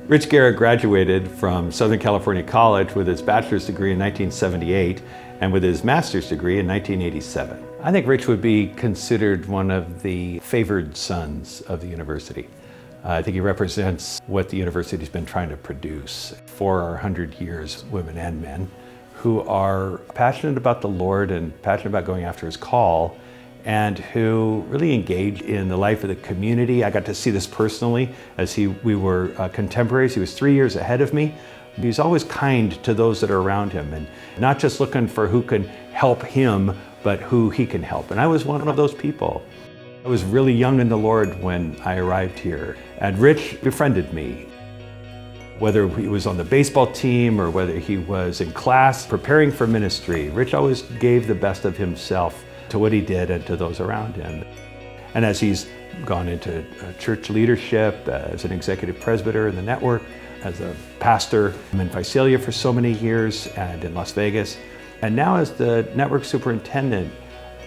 Rich Guerra graduated from Southern California College with his bachelor's degree in 1978 and with his master's degree in 1987. I think Rich would be considered one of the favored sons of the university. I think he represents what the university's been trying to produce for our 100 years, women and men, who are passionate about the Lord and passionate about going after His call, and who really engage in the life of the community. I got to see this personally as we were contemporaries. He was 3 years ahead of me. He's always kind to those that are around him and not just looking for who can help him, but who he can help. And I was one of those people. I was really young in the Lord when I arrived here, and Rich befriended me. Whether he was on the baseball team or whether he was in class preparing for ministry, Rich always gave the best of himself to what he did and to those around him. And as he's gone into church leadership, as an executive presbyter in the network, as a pastor in Visalia for so many years and in Las Vegas, and now as the network superintendent,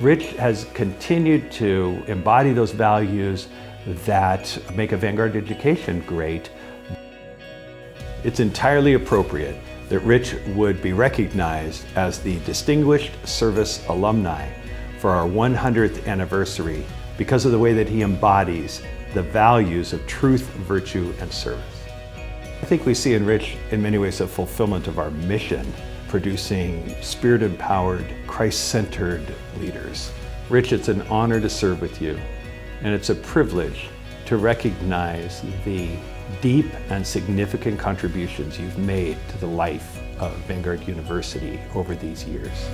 Rich has continued to embody those values that make a Vanguard education great. It's entirely appropriate that Rich would be recognized as the Distinguished Service Alumni for our 100th anniversary because of the way that he embodies the values of truth, virtue, and service. I think we see in Rich, in many ways, a fulfillment of our mission, producing Spirit-empowered, Christ-centered leaders. Rich, it's an honor to serve with you, and it's a privilege to recognize the deep and significant contributions you've made to the life of Vanguard University over these years.